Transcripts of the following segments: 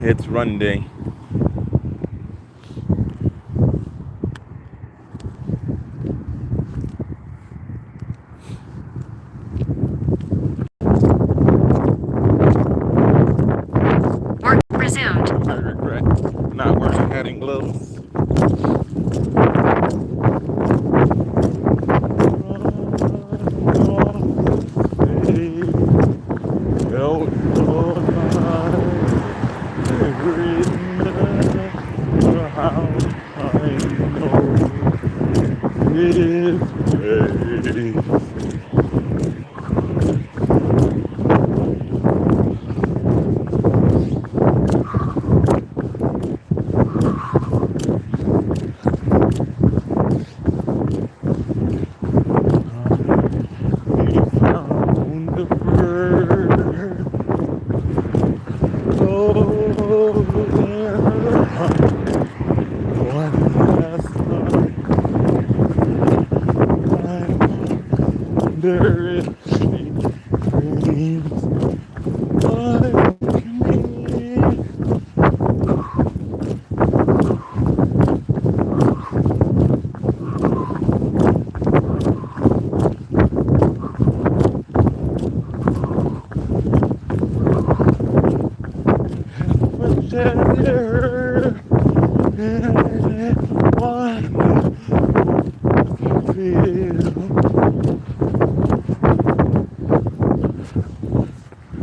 It's RunDay. Work resumed. I regret not wearing batting gloves.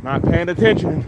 Not paying attention.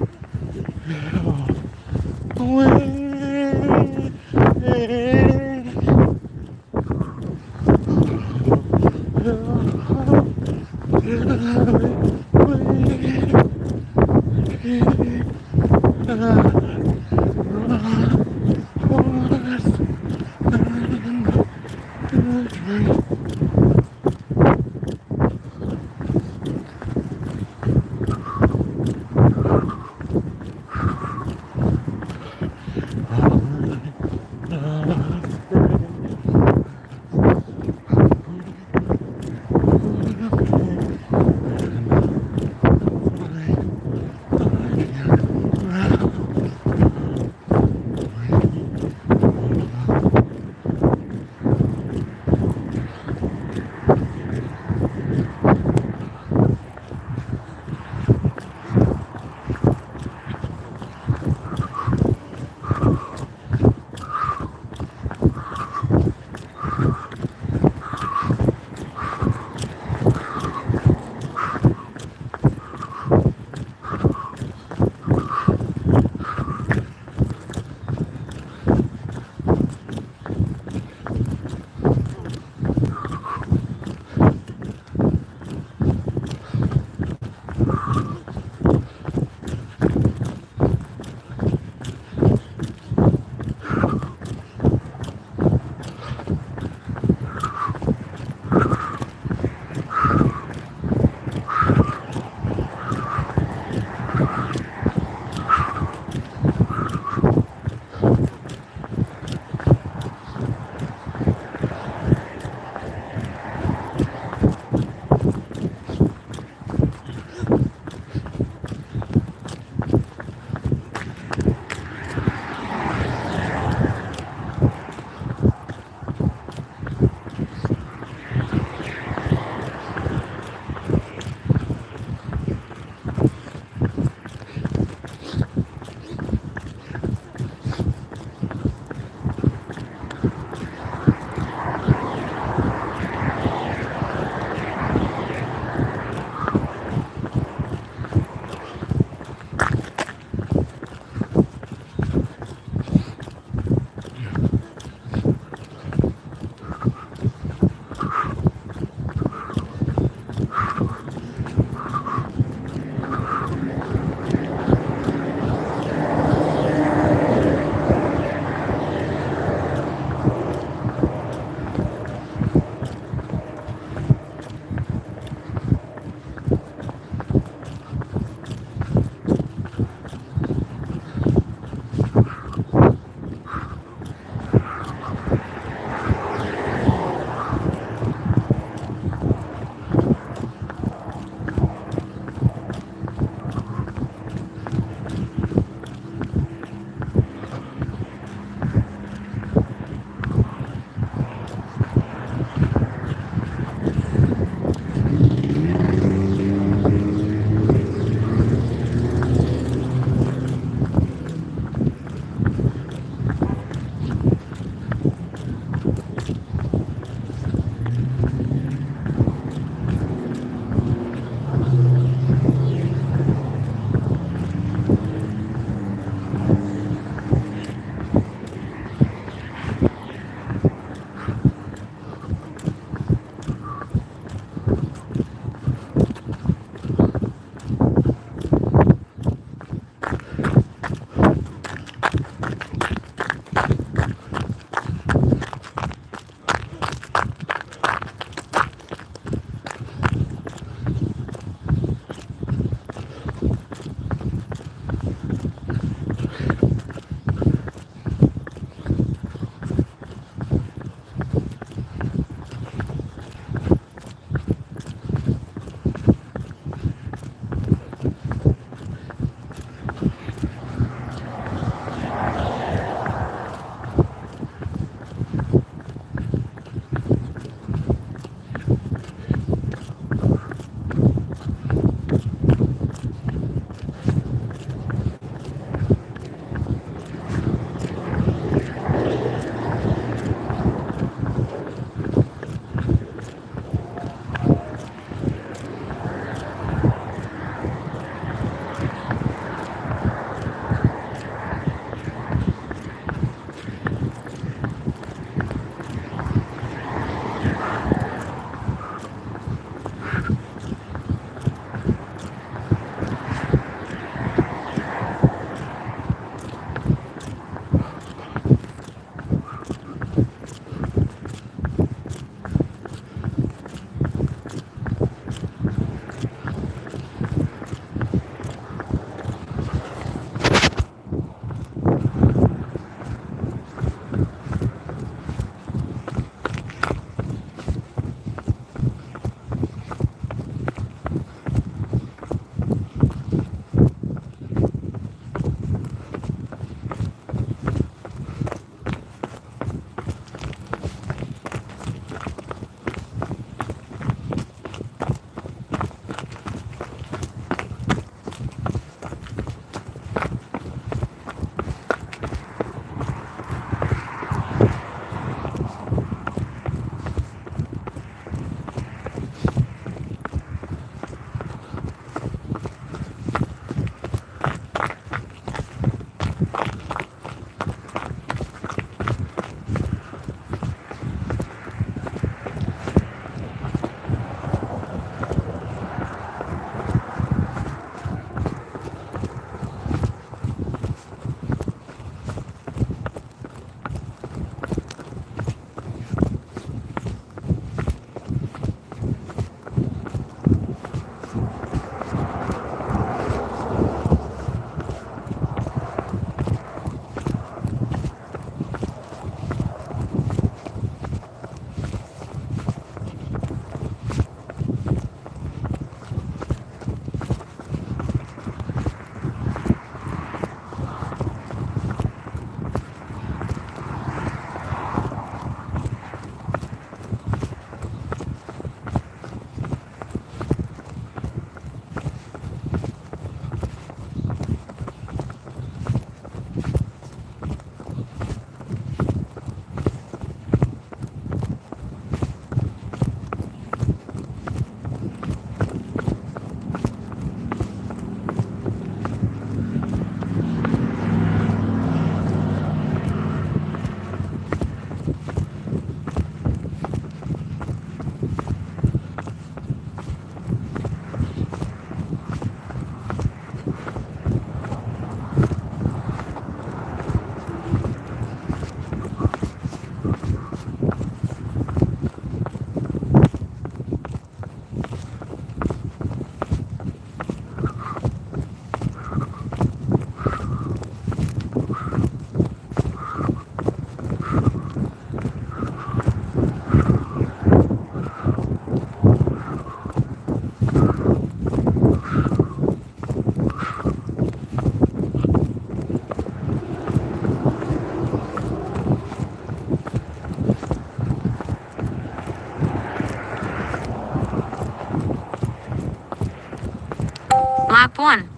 1.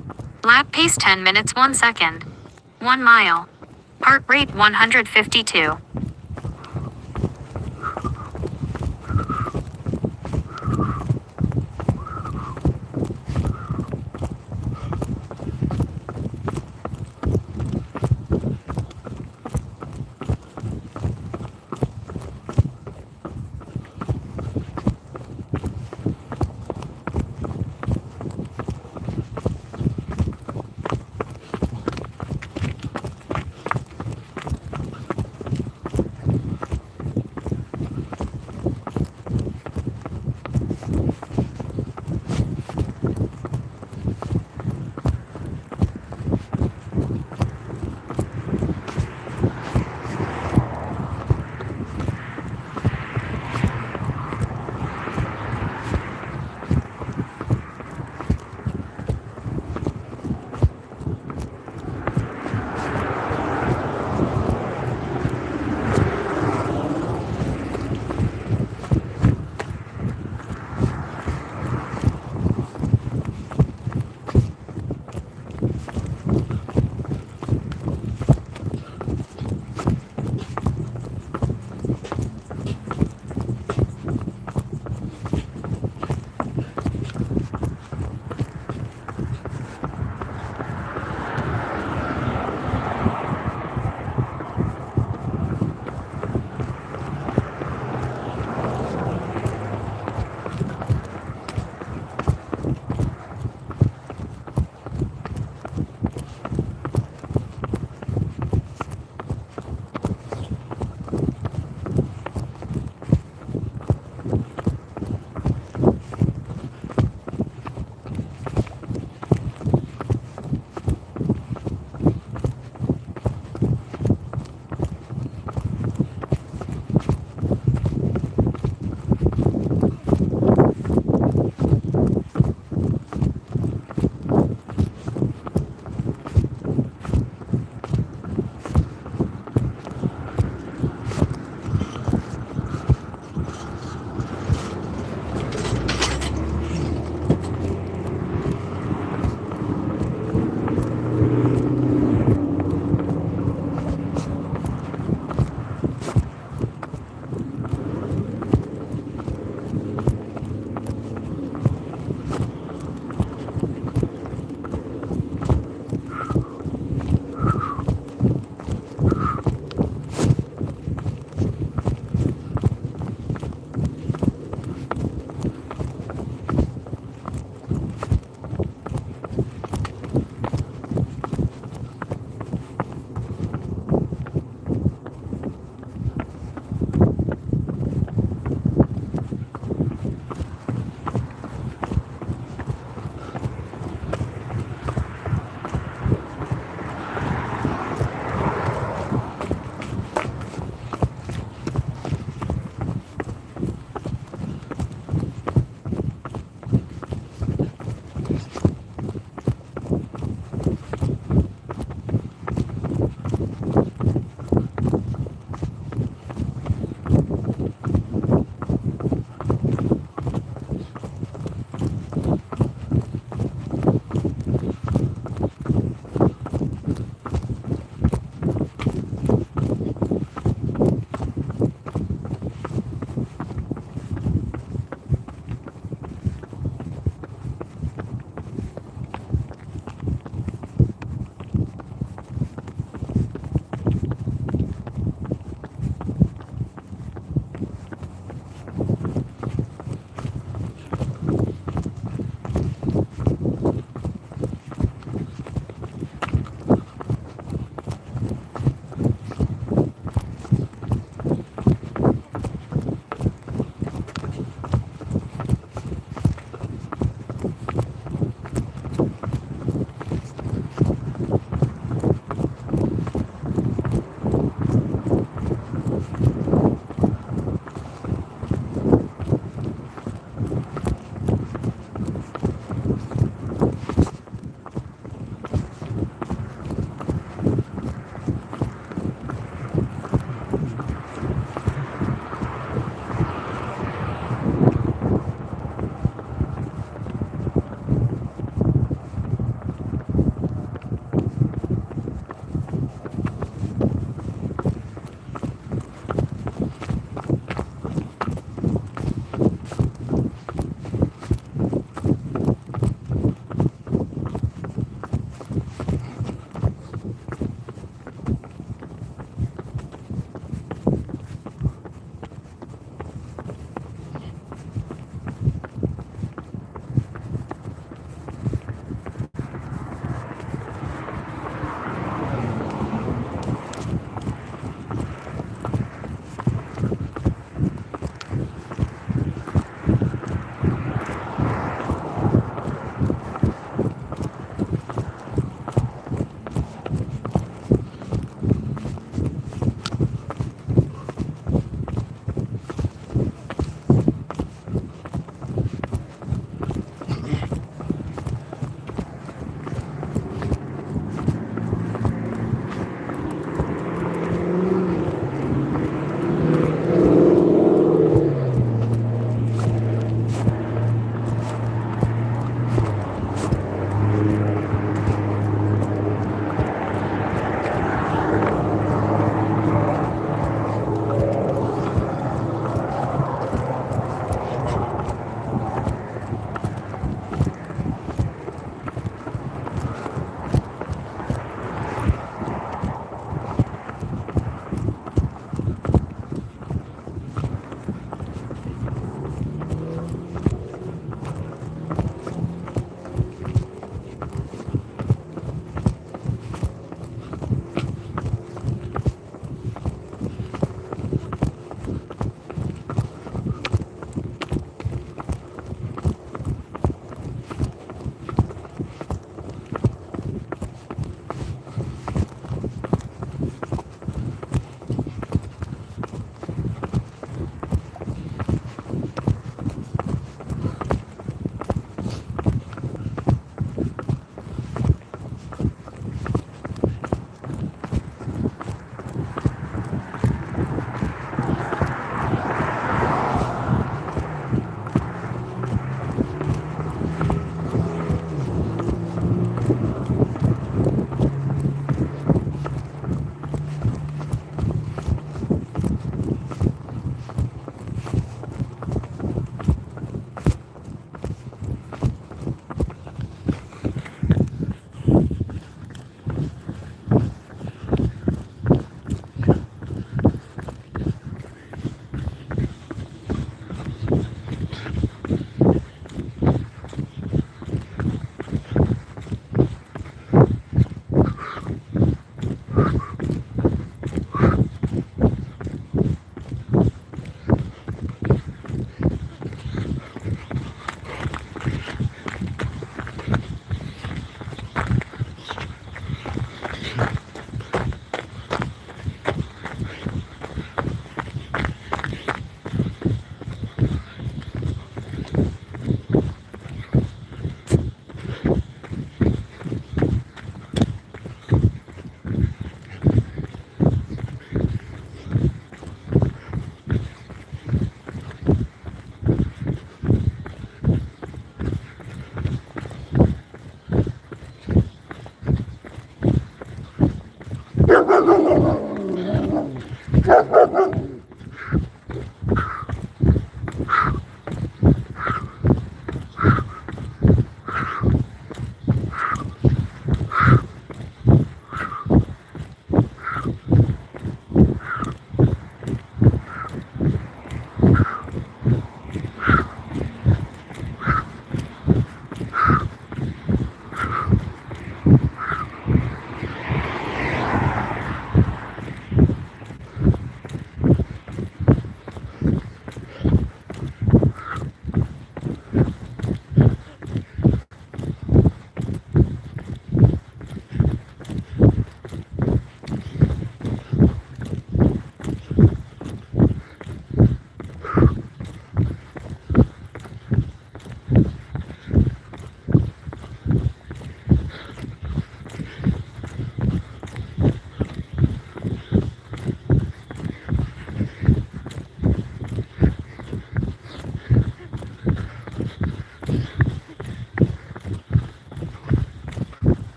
Lap pace 10 minutes 1 second. 1 mile. Heart rate 152.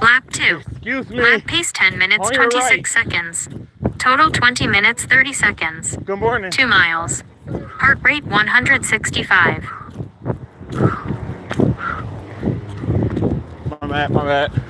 Lap 2. Excuse me. Lap pace 10 minutes On your 26 right. seconds. Total 20 minutes 30 seconds. Good morning. 2 miles. Heart rate 165. My bad.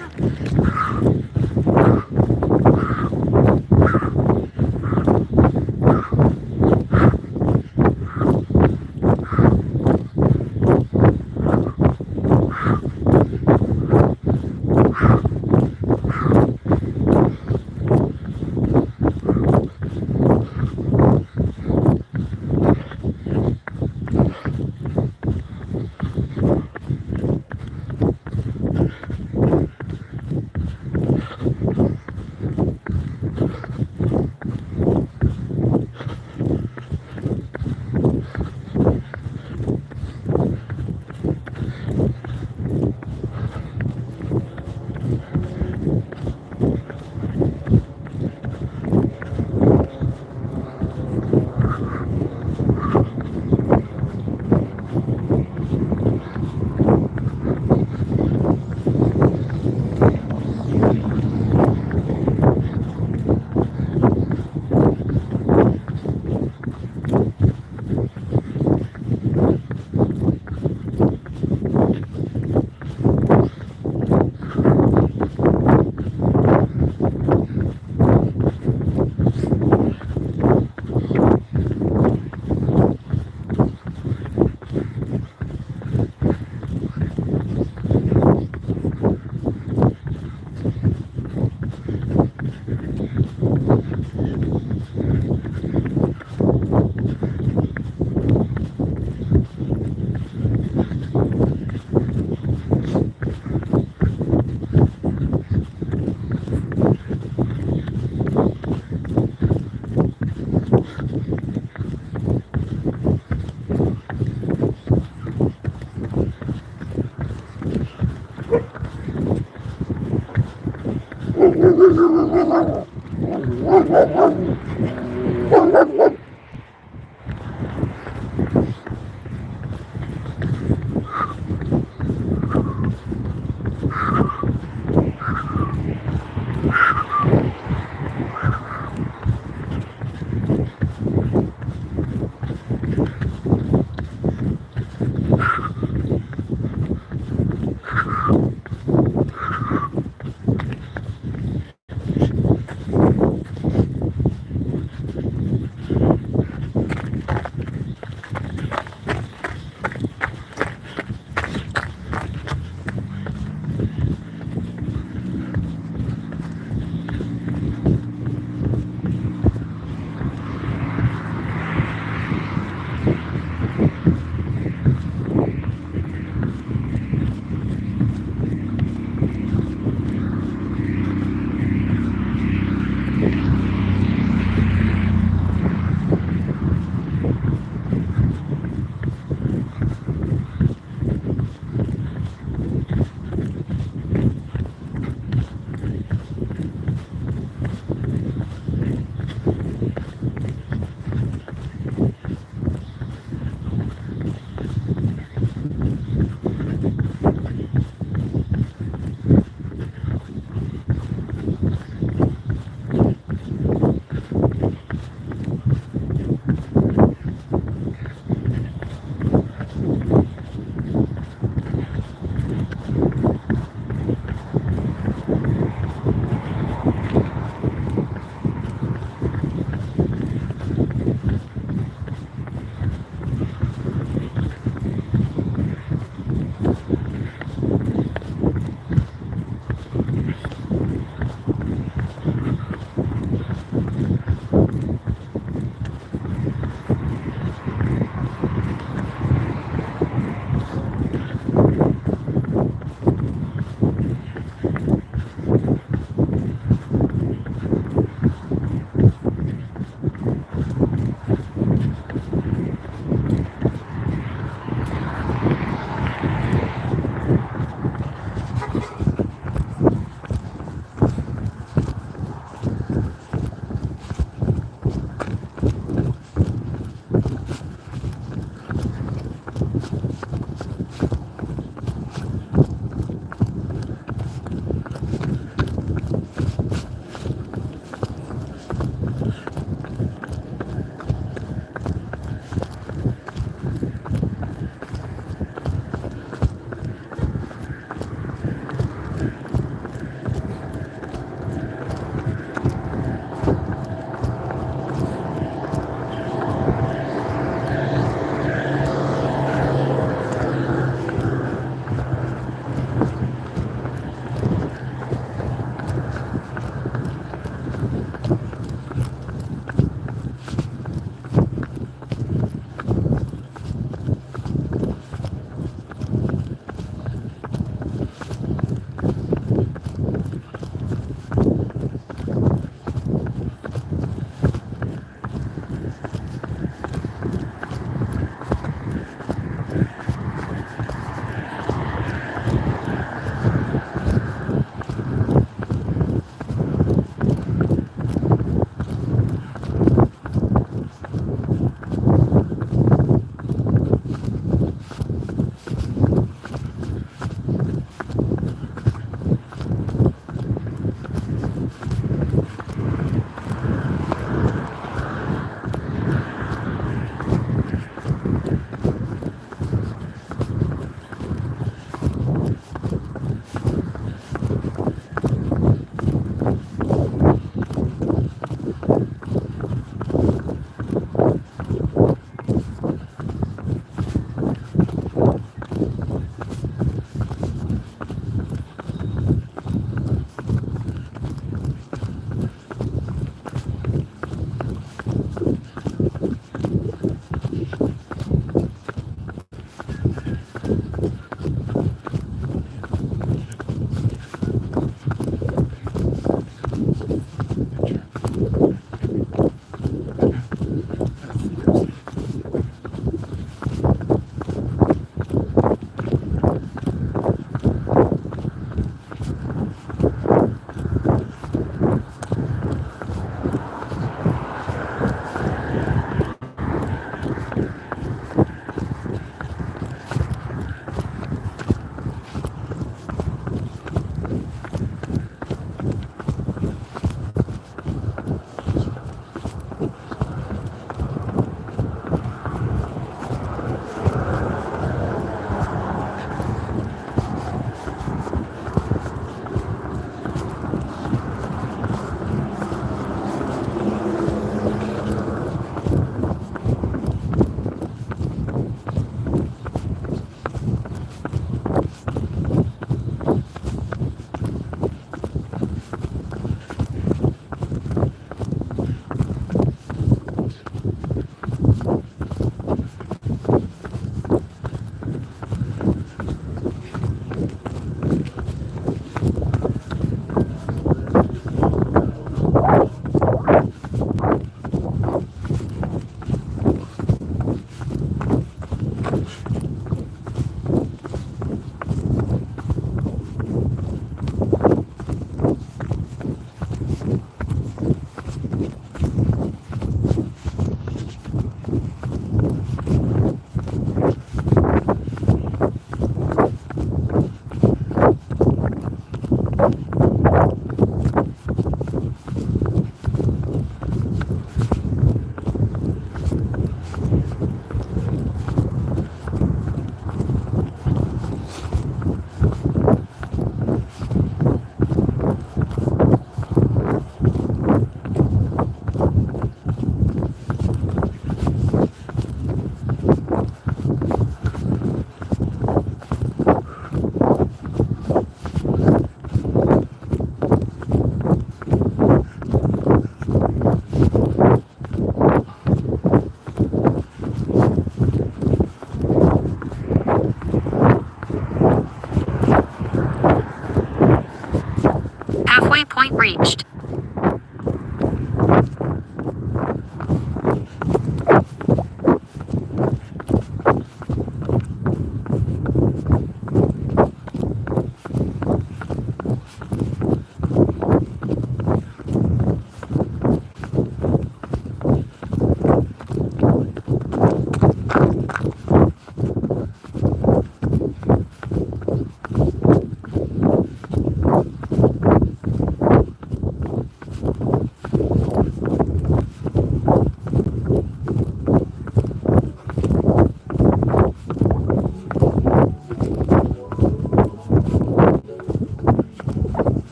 Halfway point reached.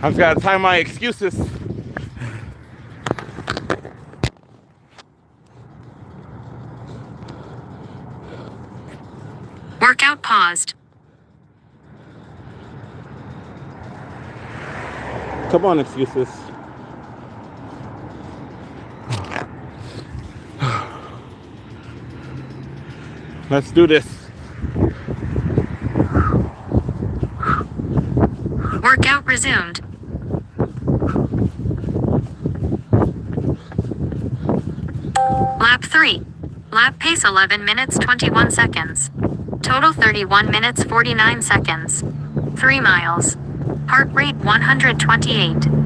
I've got to time my excuses. Workout paused. Come on, excuses. Let's do this. Workout resumed. Lap 3. Lap pace 11 minutes 21 seconds. Total 31 minutes 49 seconds. 3 miles. Heart rate 128.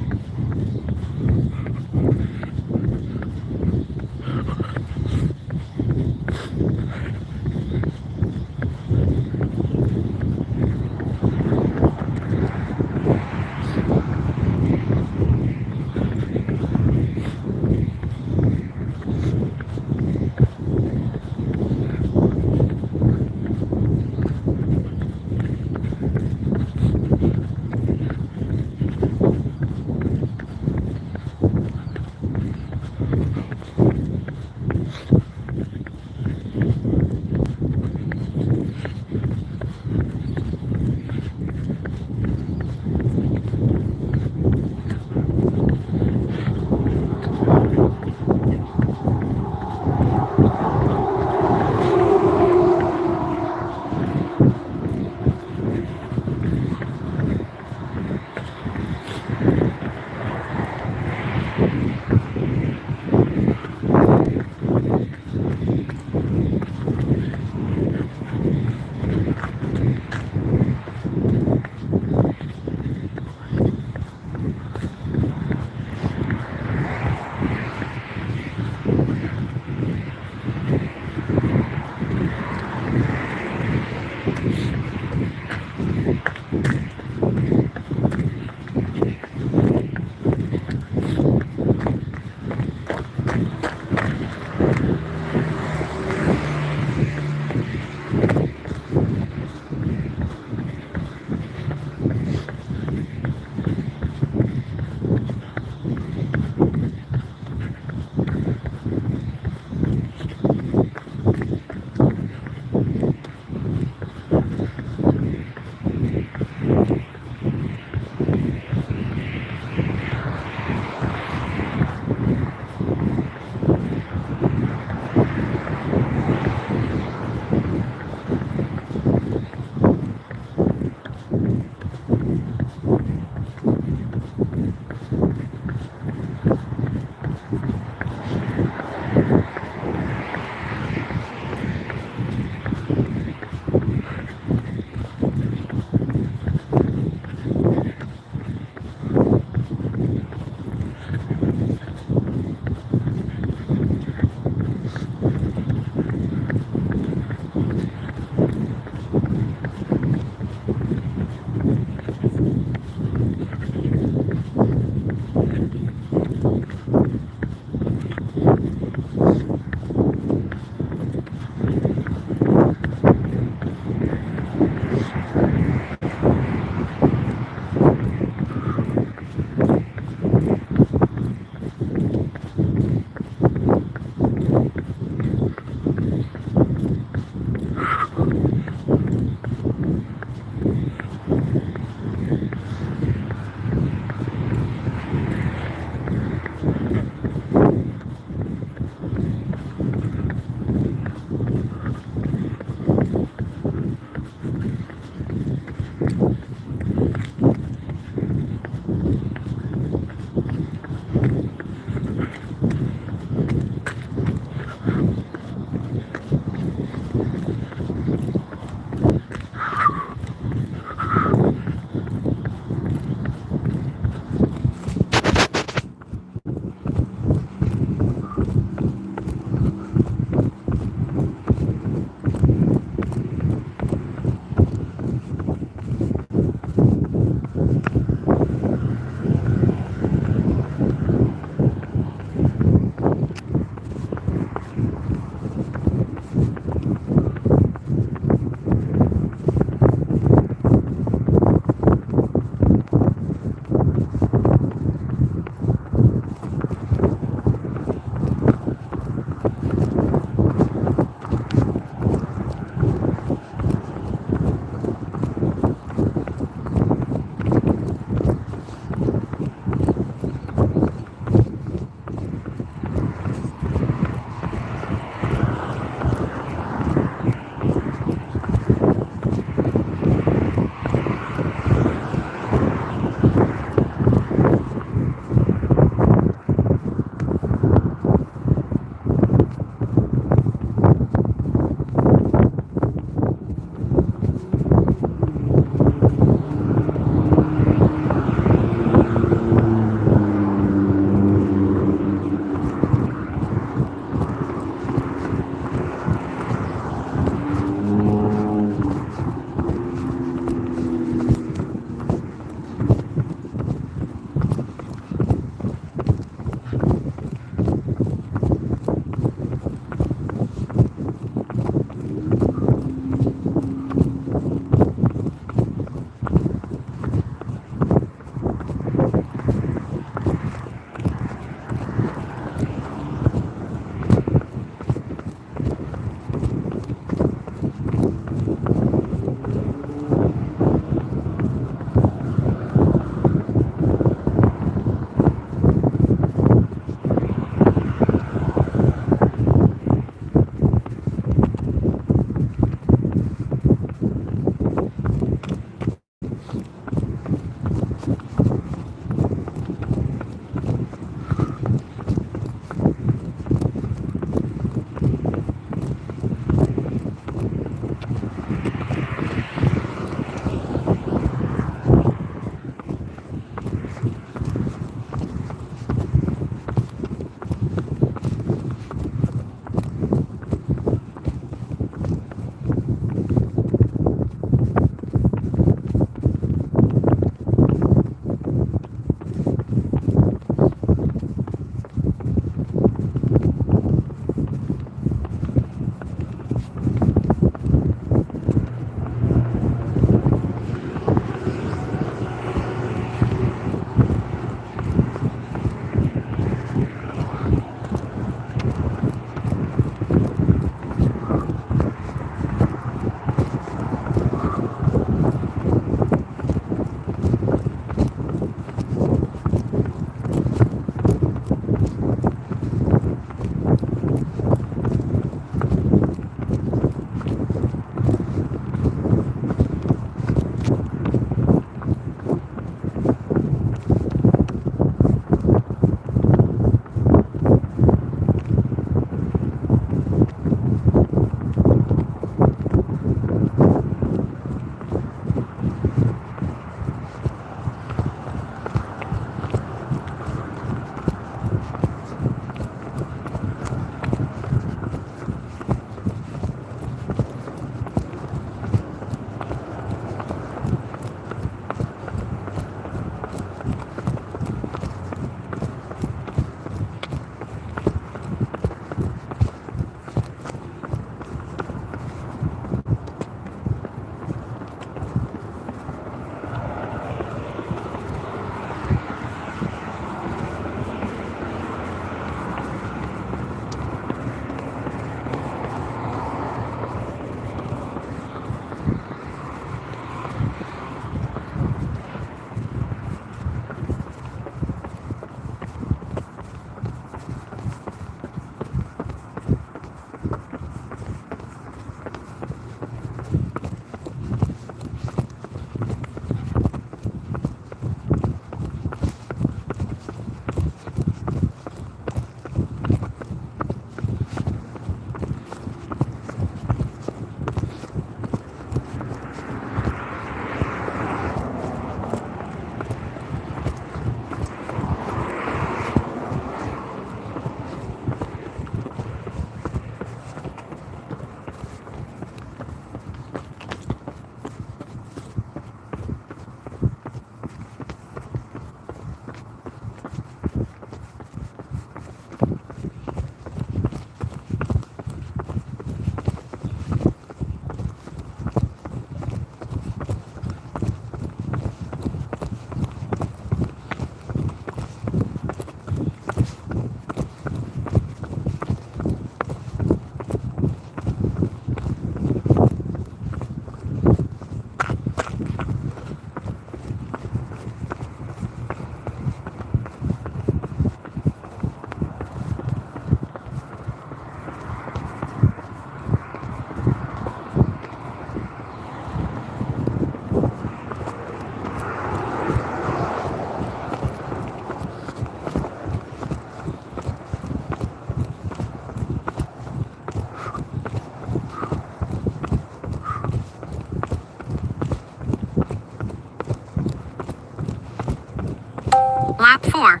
Lap 4.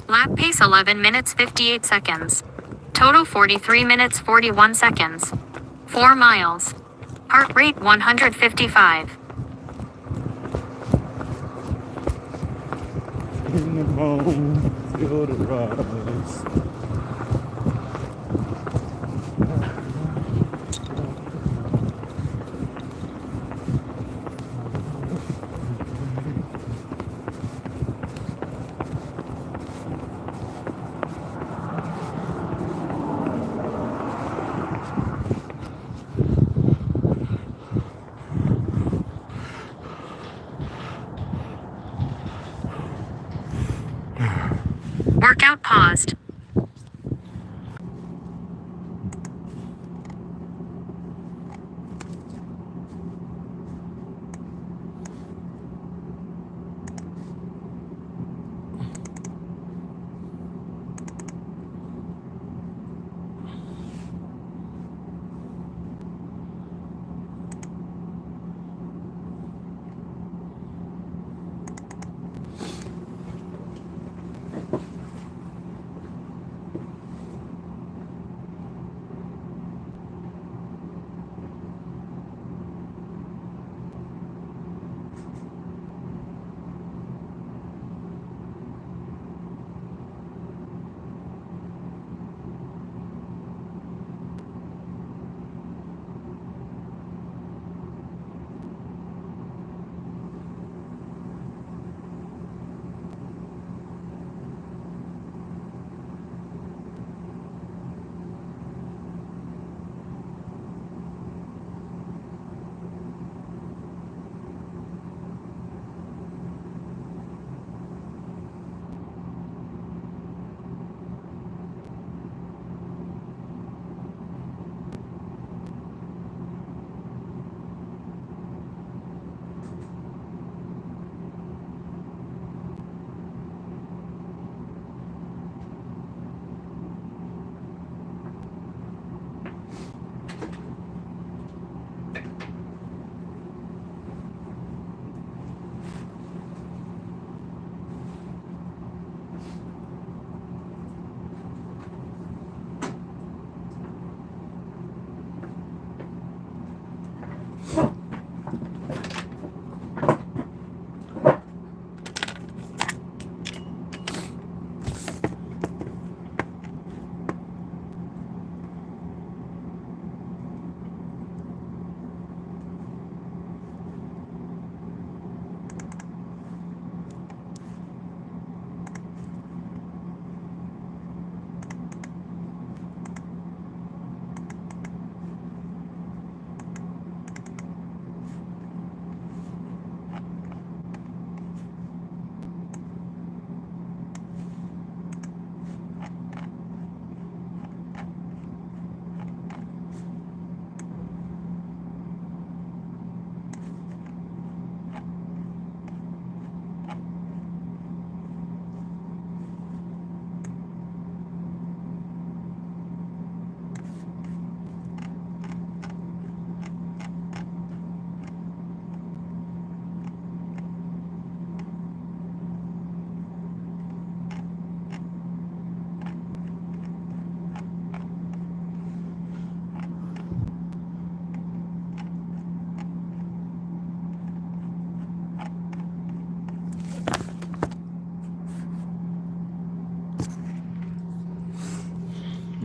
Lap pace 11 minutes 58 seconds. Total 43 minutes 41 seconds. 4 miles. Heart rate 155. In the bones, feel the rise. Workout paused.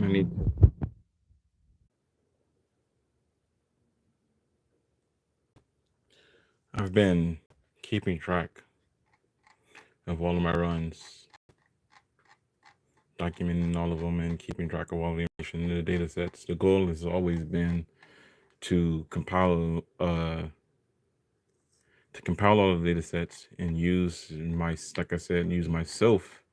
I need. I've been keeping track of all of my runs, documenting all of them, and keeping track of all the information in the data sets. The goal has always been to compile all the data sets and use like I said, use myself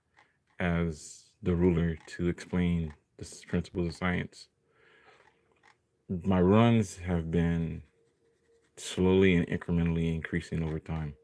as the ruler to explain the principles of science. My runs have been slowly and incrementally increasing over time.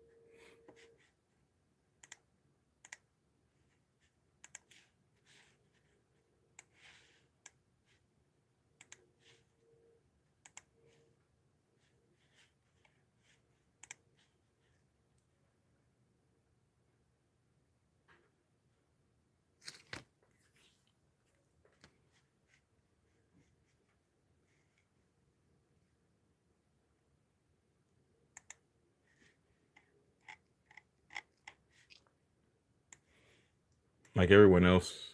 like everyone else,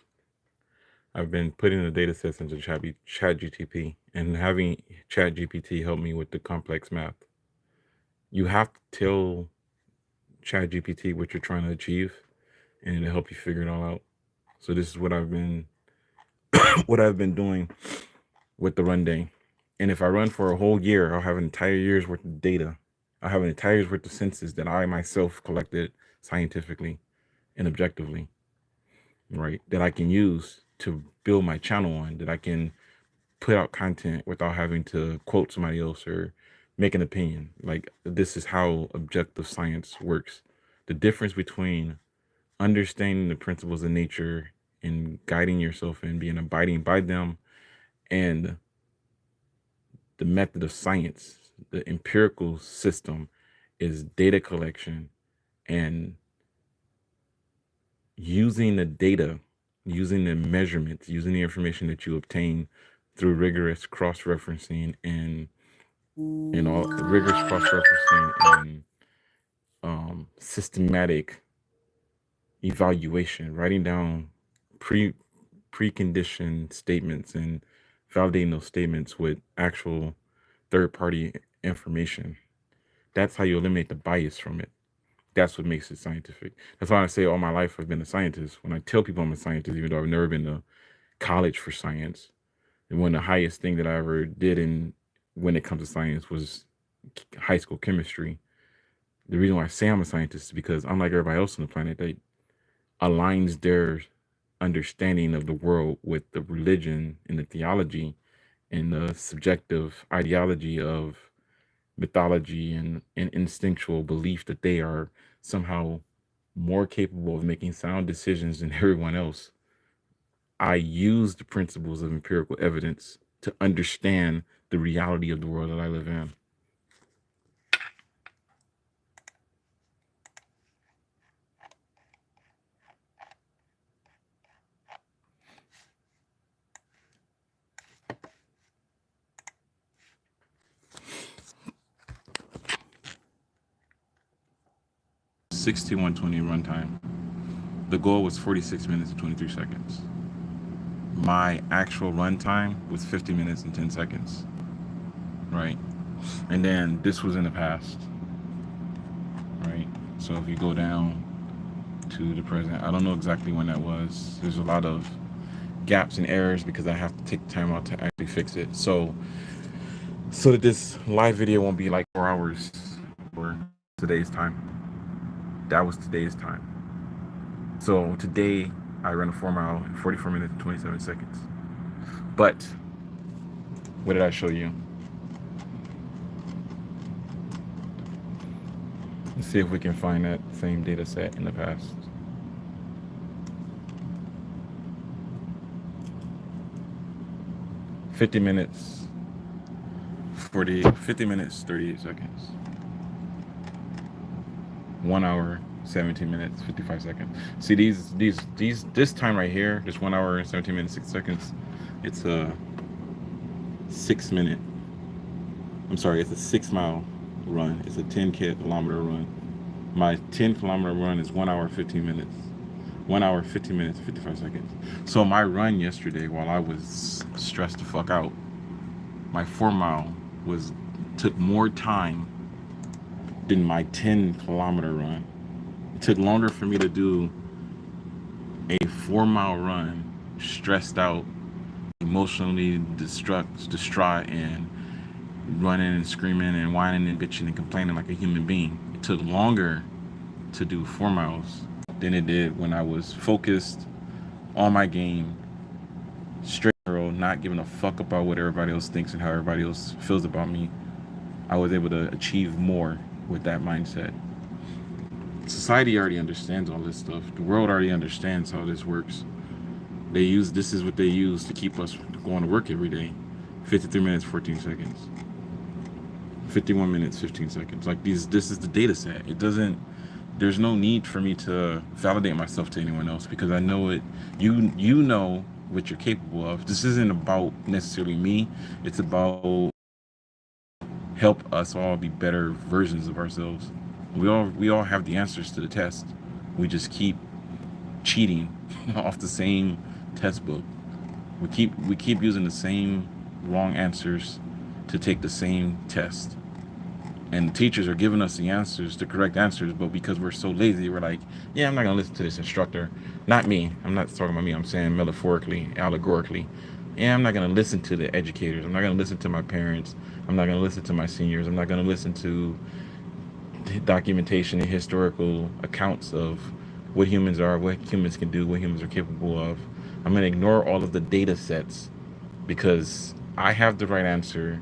I've been putting the data sets into ChatGTP and having ChatGPT help me with the complex math. You have to tell ChatGPT what you're trying to achieve, and it'll help you figure it all out. So this is what I've been what I've been doing with the RunDay. And if I run for a whole year, I'll have an entire year's worth of data. I'll have an entire year's worth of census that I myself collected scientifically and objectively, right? That I can use to build my channel on, that I can put out content without having to quote somebody else or make an opinion. Like, this is how objective science works. The difference between understanding the principles of nature and guiding yourself and being abiding by them, and the method of science, the empirical system, is data collection and using the data, using the measurements, using the information that you obtain through rigorous cross-referencing and all rigorous cross-referencing and systematic evaluation, writing down preconditioned statements and validating those statements with actual third-party information. That's how you eliminate the bias from it. That's what makes it scientific. That's why I say all my life I've been a scientist. When I tell people I'm a scientist, even though I've never been to college for science, and one of the highest thing that I ever did in when it comes to science was high school chemistry. The reason why I say I'm a scientist is because unlike everybody else on the planet, that aligns their understanding of the world with the religion and the theology and the subjective ideology of mythology and instinctual belief that they are somehow more capable of making sound decisions than everyone else. I use the principles of empirical evidence to understand the reality of the world that I live in. $61.20 runtime. The goal was 46 minutes and 23 seconds. My actual runtime was 50 minutes and 10 seconds. Right? And then this was in the past. Right? So if you go down to the present, I don't know exactly when that was. There's a lot of gaps and errors because I have to take time out to actually fix it. So that this live video won't be like 4 hours for today's time. That was today's time. So today I ran a 4 mile in 44 minutes and 27 seconds. But what did I show you? Let's see if we can find that same data set in the past. $50 minutes, 50 minutes, 38 seconds. 1 hour, 17 minutes, 55 seconds. See this time right here, this 1 hour and 17 minutes, 6 seconds, it's a 6 minute, I'm sorry, it's a 6 mile run. It's a 10 kilometer run. My 10 kilometer run is 1 hour, 15 minutes. 1 hour, 15 minutes, 55 seconds. So my run yesterday, while I was stressed the fuck out, my 4 mile took more time than my 10 kilometer run. It took longer for me to do a 4 mile run, stressed out, emotionally distraught, and running and screaming and whining and bitching and complaining like a human being. It took longer to do 4 miles than it did when I was focused on my game, straight arrow, not giving a fuck about what everybody else thinks and how everybody else feels about me. I was able to achieve more with that mindset. Society already understands all this stuff. The world already understands how this works. This is what they use to keep us going to work every day. 53 minutes, 14 seconds. 51 minutes, 15 seconds. Like this is the data set. There's no need for me to validate myself to anyone else because I know it. You know what you're capable of. This isn't about necessarily me. It's about help us all be better versions of ourselves. We all have the answers to the test. We just keep cheating off the same test book. We keep using the same wrong answers to take the same test. And the teachers are giving us the answers, the correct answers, but because we're so lazy, we're like, yeah, I'm not gonna listen to this instructor. Not me. I'm not talking about me. I'm saying metaphorically, allegorically. Yeah, I'm not gonna listen to the educators. I'm not gonna listen to my parents. I'm not gonna listen to my seniors. I'm not gonna listen to documentation and historical accounts of what humans are, what humans can do, what humans are capable of. I'm going to ignore all of the data sets because I have the right answer.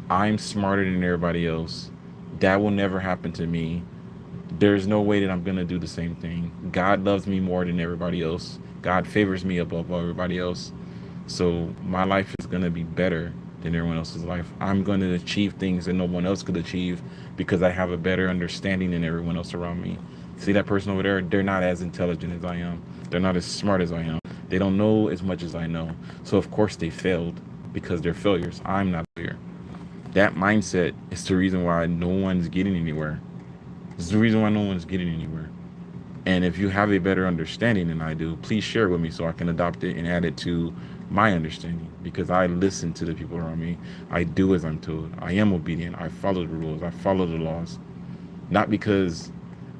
I'm smarter than everybody else. That will never happen to me. There's no way that I'm going to do the same thing. God loves me more than everybody else. God favors me above everybody else. So my life is going to be better than everyone else's life. I'm going to achieve things that no one else could achieve because I have a better understanding than everyone else around me. See that person over there? They're not as intelligent as I am. They're not as smart as I am. They don't know as much as I know. So of course they failed because they're failures. I'm not a failure. That mindset is the reason why no one's getting anywhere. It's the reason why no one's getting anywhere. And if you have a better understanding than I do, please share it with me so I can adopt it and add it to my understanding. Because I listen to the people around me. I do as I'm told. I am obedient. I follow the rules. I follow the laws. Not because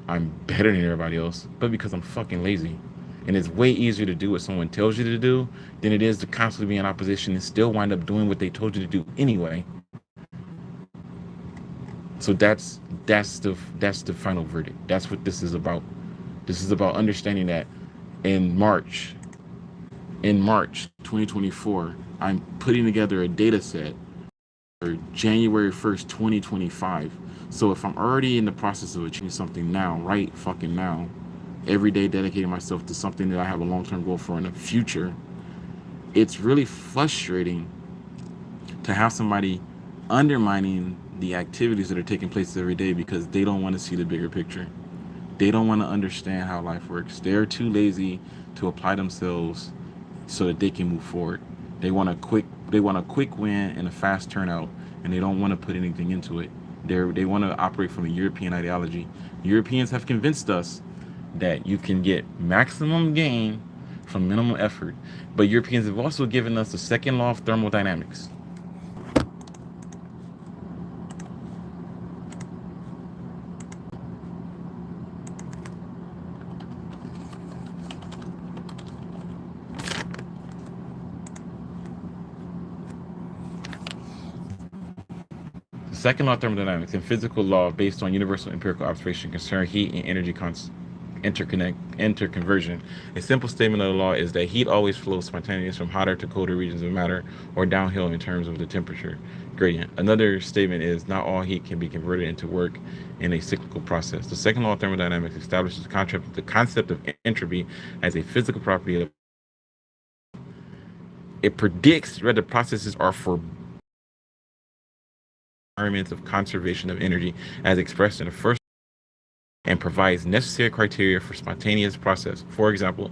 I'm better than everybody else, but because I'm fucking lazy. And it's way easier to do what someone tells you to do than it is to constantly be in opposition and still wind up doing what they told you to do anyway. So that's the final verdict. That's what this is about. This is about understanding that in March 2024, I'm putting together a data set for January 1st, 2025. So if I'm already in the process of achieving something now, right fucking now, every day dedicating myself to something that I have a long-term goal for in the future, it's really frustrating to have somebody undermining the activities that are taking place every day because they don't want to see the bigger picture. They don't want to understand how life works. They're too lazy to apply themselves so that they can move forward. They want a quick win and a fast turnout, and they don't want to put anything into it. They want to operate from a European ideology. Europeans have convinced us that you can get maximum gain from minimal effort, but Europeans have also given us the second law of thermodynamics. The second law of thermodynamics and physical law based on universal empirical observation concern heat and energy interconversion. A simple statement of the law is that heat always flows spontaneously from hotter to colder regions of matter or downhill in terms of the temperature gradient. Another statement is not all heat can be converted into work in a cyclical process. The second law of thermodynamics establishes the concept of entropy as a physical property of it predicts whether processes are for requirements of conservation of energy as expressed in the first and provides necessary criteria for spontaneous process. For example,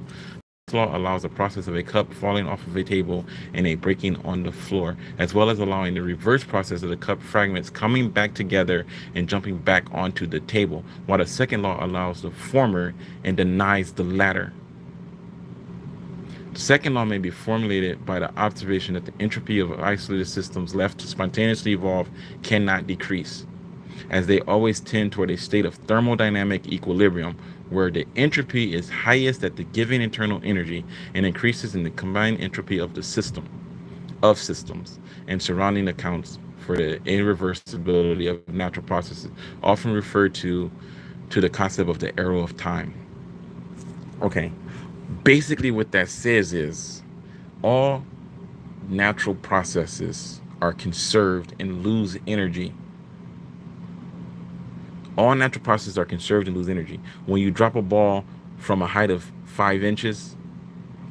this law allows the process of a cup falling off of a table and a breaking on the floor, as well as allowing the reverse process of the cup fragments coming back together and jumping back onto the table, while the second law allows the former and denies the latter. The second law may be formulated by the observation that the entropy of isolated systems left to spontaneously evolve cannot decrease, as they always tend toward a state of thermodynamic equilibrium, where the entropy is highest at the given internal energy and increases in the combined entropy of the systems, and surrounding accounts for the irreversibility of natural processes, often referred to the concept of the arrow of time. Okay. Basically, what that says is all natural processes are conserved and lose energy. All natural processes are conserved and lose energy. When you drop a ball from a height of 5 inches,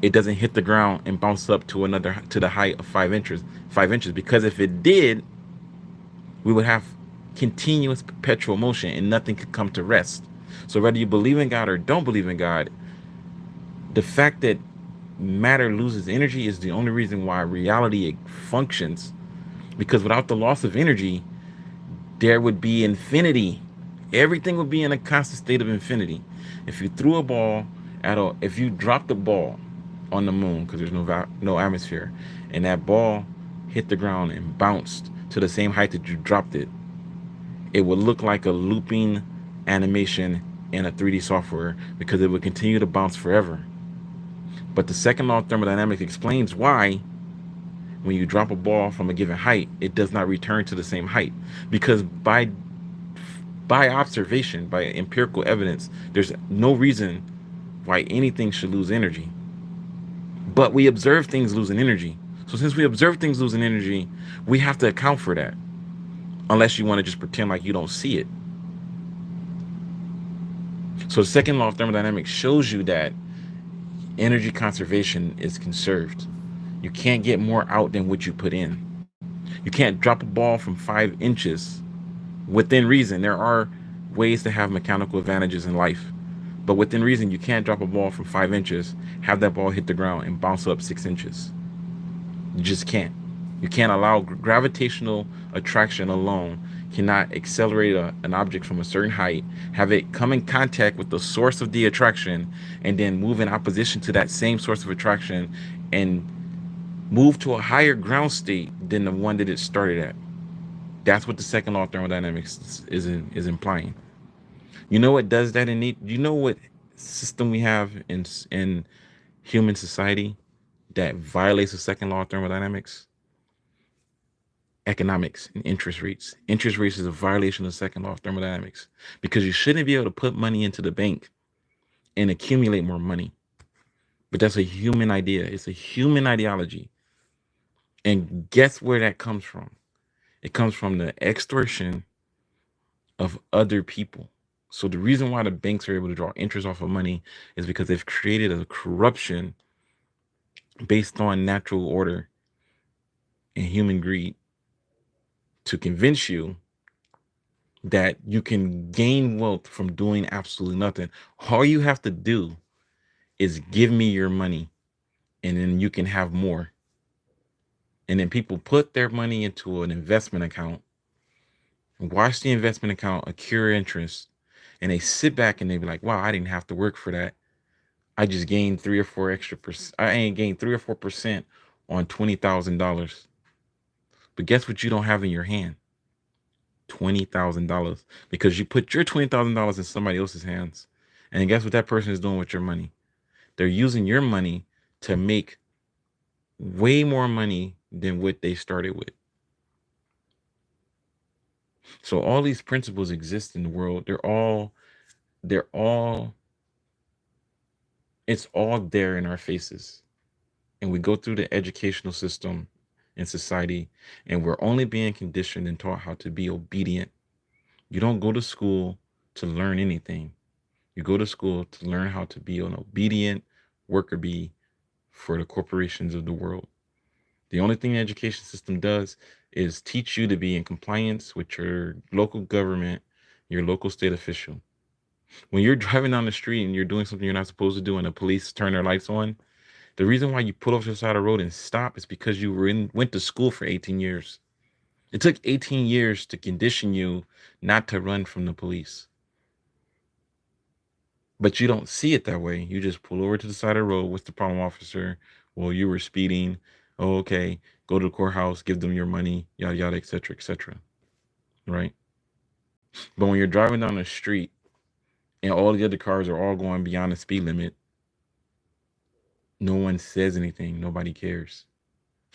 it doesn't hit the ground and bounce up to the height of 5 inches. 5 inches, because if it did, we would have continuous perpetual motion and nothing could come to rest. So whether you believe in God or don't believe in God, the fact that matter loses energy is the only reason why reality functions, because without the loss of energy, there would be infinity. Everything would be in a constant state of infinity. If you threw a ball at all. If you drop the ball on the moon because there's no atmosphere, and that ball hit the ground and bounced to the same height that you dropped it, it would look like a looping animation in a 3D software because it would continue to bounce forever. But the second law of thermodynamics explains why when you drop a ball from a given height, it does not return to the same height. Because by observation, by empirical evidence, there's no reason why anything should lose energy. But we observe things losing energy. So since we observe things losing energy, we have to account for that. Unless you want to just pretend like you don't see it. So the second law of thermodynamics shows you that energy conservation is conserved. You can't get more out than what you put in. You can't drop a ball from 5 inches within reason. There are ways to have mechanical advantages in life, but within reason, you can't drop a ball from 5 inches, have that ball hit the ground, and bounce up 6 inches. You just can't. You can't allow gravitational attraction alone cannot accelerate an object from a certain height, have it come in contact with the source of the attraction, and then move in opposition to that same source of attraction and move to a higher ground state than the one that it started at. That's what the second law of thermodynamics is implying. You know what does that in need? You know what system we have in human society that violates the second law of thermodynamics? Economics and interest rates. Interest rates is a violation of the second law of thermodynamics because you shouldn't be able to put money into the bank and accumulate more money. But that's a human idea. It's a human ideology. And guess where that comes from? It comes from the extortion of other people. So the reason why the banks are able to draw interest off of money is because they've created a corruption based on natural order and human greed to convince you that you can gain wealth from doing absolutely nothing. All you have to do is give me your money and then you can have more. And then people put their money into an investment account and watch the investment account accrue interest. And they sit back and they be like, wow, I didn't have to work for that. I just gained 3 or 4 extra percent. I ain't gained 3 or 4% on $20,000. But guess what you don't have in your hand? $20,000. Because you put your $20,000 in somebody else's hands. And guess what that person is doing with your money? They're using your money to make way more money than what they started with. So all these principles exist in the world. It's all there in our faces. And we go through the educational system in society, and we're only being conditioned and taught how to be obedient. You don't go to school to learn anything. You go to school to learn how to be an obedient worker bee for the corporations of the world. The only thing the education system does is teach you to be in compliance with your local government, your local state official. When you're driving down the street and you're doing something you're not supposed to do and the police turn their lights on, the reason why you pull off to the side of the road and stop is because you went to school for 18 years. It took 18 years to condition you not to run from the police. But you don't see it that way. You just pull over to the side of the road. What's the problem, officer? Well, you were speeding. Oh, okay. Go to the courthouse, give them your money, yada, yada, etc., etc. Right? But when you're driving down the street and all the other cars are all going beyond the speed limit, no one says anything. Nobody cares.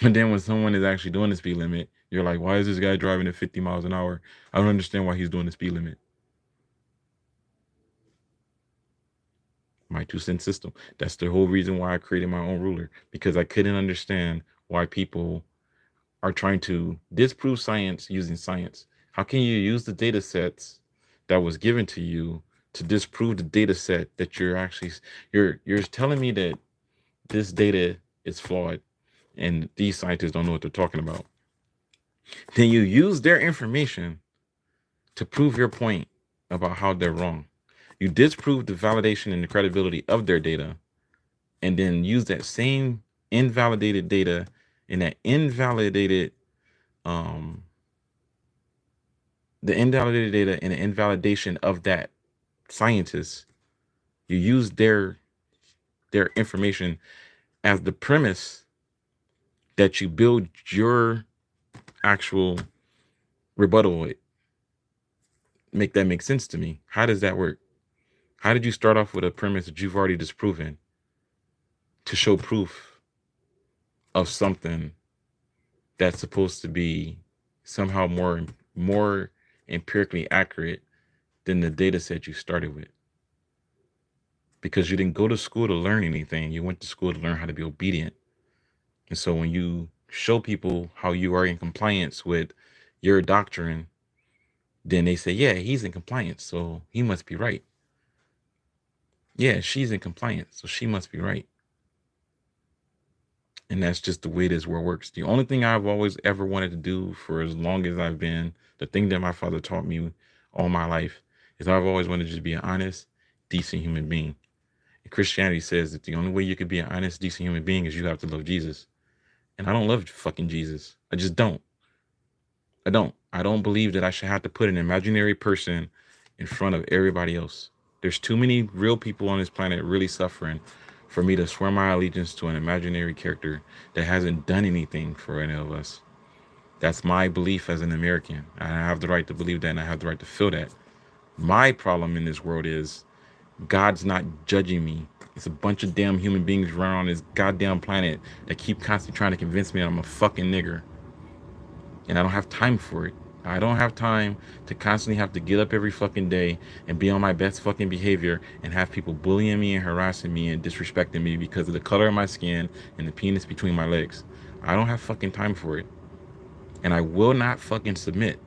But then when someone is actually doing the speed limit, you're like, why is this guy driving at 50 miles an hour? I don't understand why he's doing the speed limit. My 2 cent system. That's the whole reason why I created my own ruler, because I couldn't understand why people are trying to disprove science using science. How can you use the data sets that was given to you to disprove the data set that you're telling me that this data is flawed and these scientists don't know what they're talking about? Then you use their information to prove your point about how they're wrong. You disprove the validation and the credibility of their data, and then use that same invalidated data and that invalidated the invalidated data and the invalidation of that scientist. You use their their information as the premise that you build your actual rebuttal with. Make that make sense to me. How does that work? How did you start off with a premise that you've already disproven to show proof of something that's supposed to be somehow more empirically accurate than the data set you started with? Because you didn't go to school to learn anything. You went to school to learn how to be obedient. And so when you show people how you are in compliance with your doctrine, then they say, yeah, he's in compliance, so he must be right. Yeah, she's in compliance, so she must be right. And that's just the way this world works. The only thing I've always ever wanted to do for as long as I've been, the thing that my father taught me all my life, is I've always wanted to just be an honest, decent human being. And Christianity says that the only way you could be an honest, decent human being is you have to love Jesus. And I don't love fucking Jesus. I just don't. I don't. I don't believe that I should have to put an imaginary person in front of everybody else. There's too many real people on this planet really suffering for me to swear my allegiance to an imaginary character that hasn't done anything for any of us. That's my belief as an American. I have the right to believe that, and I have the right to feel that. My problem in this world is God's not judging me. It's a bunch of damn human beings running on this goddamn planet that keep constantly trying to convince me that I'm a fucking nigger. And I don't have time for it. I don't have time to constantly have to get up every fucking day and be on my best fucking behavior and have people bullying me and harassing me and disrespecting me because of the color of my skin and the penis between my legs. I don't have fucking time for it. And I will not fucking submit,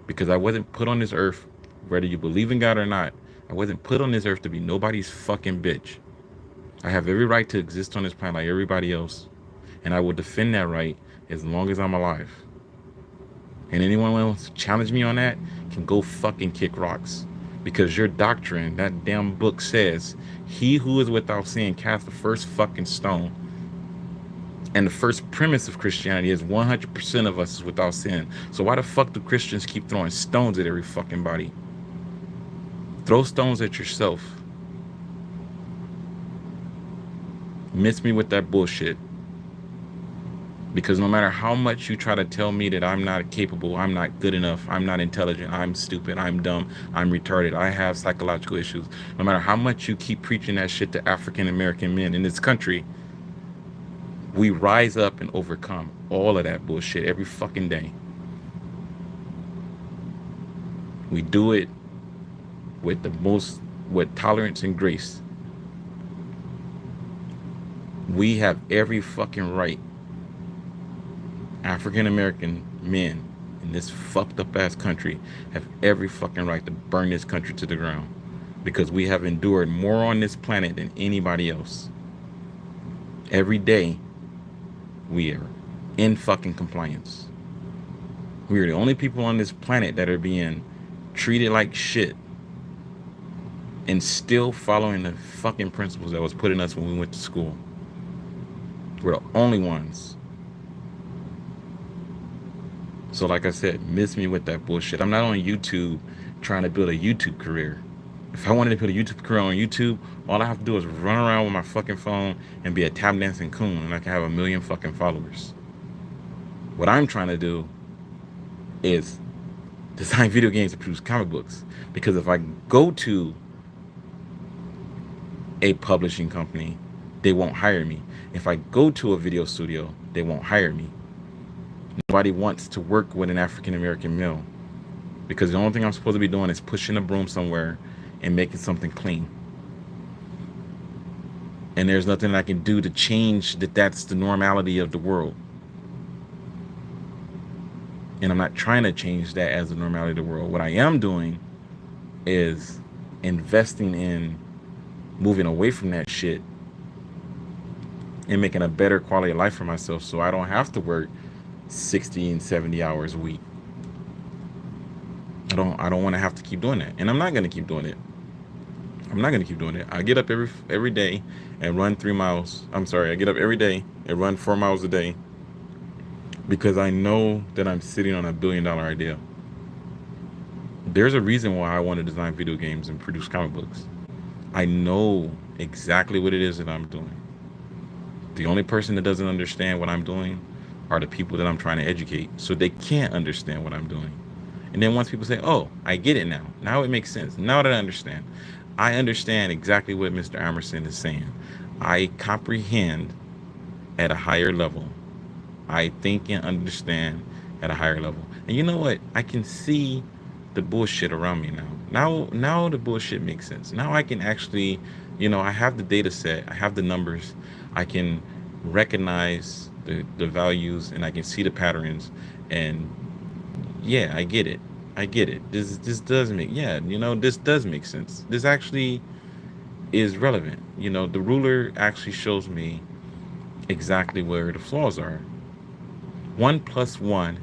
because I wasn't put on this earth, whether you believe in God or not, I wasn't put on this earth to be nobody's fucking bitch. I have every right to exist on this planet like everybody else. And I will defend that right as long as I'm alive. And anyone who wants to challenge me on that can go fucking kick rocks. Because your doctrine, that damn book says, he who is without sin cast the first fucking stone. And the first premise of Christianity is 100% of us is without sin. So why the fuck do Christians keep throwing stones at every fucking body? Throw stones at yourself. Miss me with that bullshit. Because no matter how much you try to tell me that I'm not capable, I'm not good enough, I'm not intelligent, I'm stupid, I'm dumb, I'm retarded, I have psychological issues, no matter how much you keep preaching that shit to African American men in this country, we rise up and overcome all of that bullshit every fucking day. We do it with tolerance and grace. We have every fucking right. African American men in this fucked up ass country have every fucking right to burn this country to the ground, because we have endured more on this planet than anybody else. Every day we are in fucking compliance. We are the only people on this planet that are being treated like shit and still following the fucking principles that was put in us when we went to school. We're the only ones. So like I said, miss me with that bullshit. I'm not on YouTube trying to build a YouTube career. If I wanted to put a YouTube career on YouTube, all I have to do is run around with my fucking phone and be a tap dancing coon, and I can have 1 million fucking followers. What I'm trying to do is design video games and produce comic books. Because if I go to a publishing company, they won't hire me. If I go to a video studio, they won't hire me. Nobody wants to work with an African American male, because the only thing I'm supposed to be doing is pushing a broom somewhere and making something clean. And there's nothing I can do to change that. That's the normality of the world. And I'm not trying to change that as the normality of the world. What I am doing is investing in moving away from that shit and making a better quality of life for myself, so I don't have to work 60 and 70 hours a week. I don't want to have to keep doing that. And I'm not going to keep doing it. I'm not going to keep doing it. I get up every day and run 3 miles. I get up every day and run 4 miles a day, because I know that I'm sitting on $1 billion idea. There's a reason why I want to design video games and produce comic books. I know exactly what it is that I'm doing. The only person that doesn't understand what I'm doing are the people that I'm trying to educate, so they can't understand what I'm doing. And then once people say, "Oh, I get it now. Now it makes sense. Now that I understand exactly what Mr. Emerson is saying. I comprehend at a higher level. I think and understand at a higher level. And you know what? I can see the bullshit around me now. Now the bullshit makes sense. Now I can actually, I have the data set, I have the numbers, I can recognize the values, and I can see the patterns. And yeah, I get it. I get it. This does make, yeah, this does make sense. This actually is relevant. The ruler actually shows me exactly where the flaws are. 1 plus 1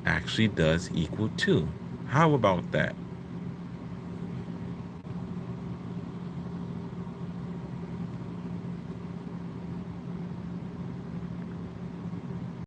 actually does equal 2. How about that?